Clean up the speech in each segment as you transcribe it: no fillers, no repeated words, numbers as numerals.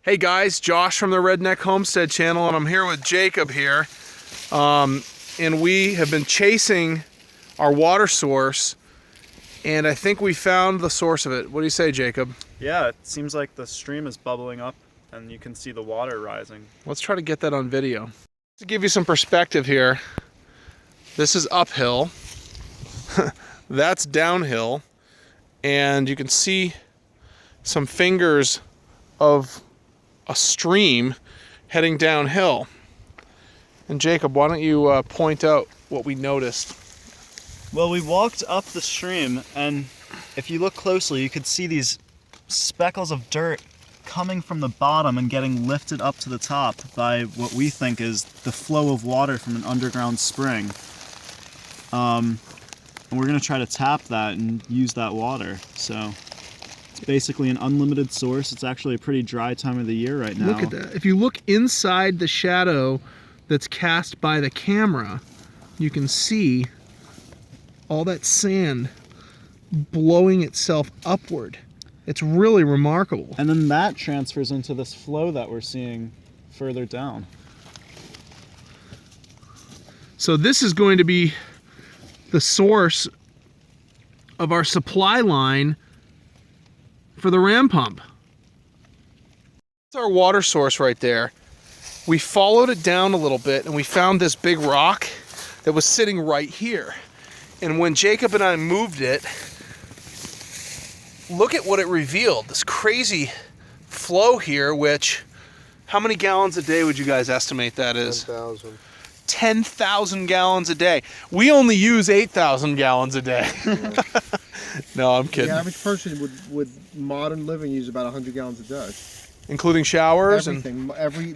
Hey guys, Josh from the Redneck Homestead channel, and I'm here with Jacob here. And we have been chasing our water source, and I think we found the source of it. What do you say, Jacob? Yeah, it seems like the stream is bubbling up and you can see the water rising. Let's try to get that on video. To give you some perspective here, this is uphill, that's downhill, and you can see some fingers of a stream heading downhill. And Jacob, why don't you point out what we noticed? Well, we walked up the stream, and if you look closely, you could see these speckles of dirt coming from the bottom and getting lifted up to the top by what we think is the flow of water from an underground spring. And we're going to try to tap that and use that water. So it's basically an unlimited source. It's actually a pretty dry time of the year right now. Look at that. If you look inside the shadow that's cast by the camera, you can see all that sand blowing itself upward. It's really remarkable. And then that transfers into this flow that we're seeing further down. So this is going to be the source of our supply line for the ram pump. That's our water source right there. We followed it down a little bit and we found this big rock that was sitting right here. And when Jacob and I moved it, look at what it revealed. This crazy flow here, which, how many gallons a day would you guys estimate that is? 10,000. 10,000 gallons a day. We only use 8,000 gallons a day. Yeah. No, I'm kidding. The average person would modern living use about 100 gallons a day. Including showers? Everything.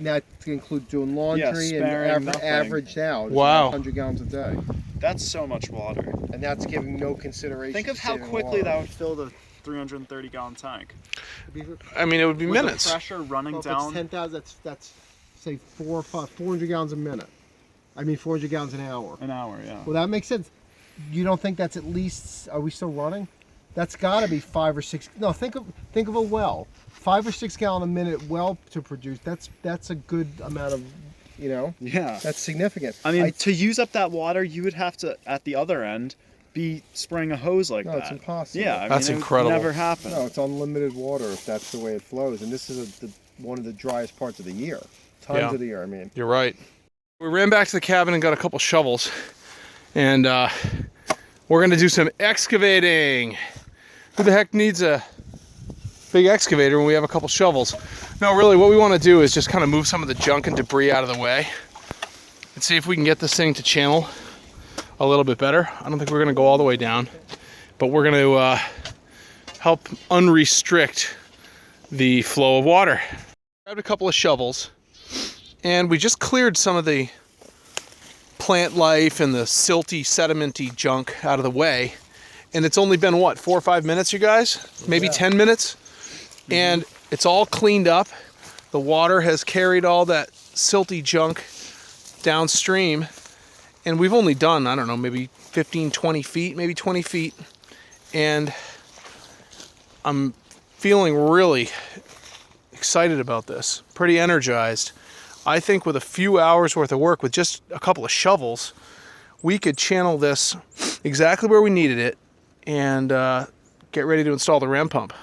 That includes doing laundry sparing and nothing. averaged out. Wow. 100 gallons a day. That's so much water. And that's giving no consideration. Think of to how saving quickly water. that would fill the 330-gallon tank. I mean, it would be With minutes. the pressure running Well, if down. it's 10,000, that's say 400 gallons a minute. I mean 400 gallons an hour. An hour, yeah. Well, that makes sense. You don't think that's at least? Are we still running? That's got to be 5 or 6. No, think of a well. 5 or 6 gallon a minute well to produce. That's a good amount of, Yeah. That's significant. I mean, to use up that water, you would have to, at the other end, be spraying a hose like No, that. it's impossible. Yeah, I That's mean, incredible. It would never happen. No, it's unlimited water if that's the way it flows. And this is one of the driest parts of the year. Tons of the year, I mean. You're right. We ran back to the cabin and got a couple shovels. And we're going to do some excavating. Who the heck needs a big excavator when we have a couple shovels? No, really, what we want to do is just kind of move some of the junk and debris out of the way and see if we can get this thing to channel a little bit better. I don't think we're going to go all the way down, but we're going to help unrestrict the flow of water. Grabbed a couple of shovels, and we just cleared some of the plant life and the silty, sedimenty junk out of the way. And it's only been, what, 4 or 5 minutes, you guys? Maybe 10 minutes? And it's all cleaned up. The water has carried all that silty junk downstream. And we've only done, I don't know, maybe 15, 20 feet, maybe 20 feet. And I'm feeling really excited about this, pretty energized. I think with a few hours worth of work, with just a couple of shovels, we could channel this exactly where we needed it and get ready to install the ram pump.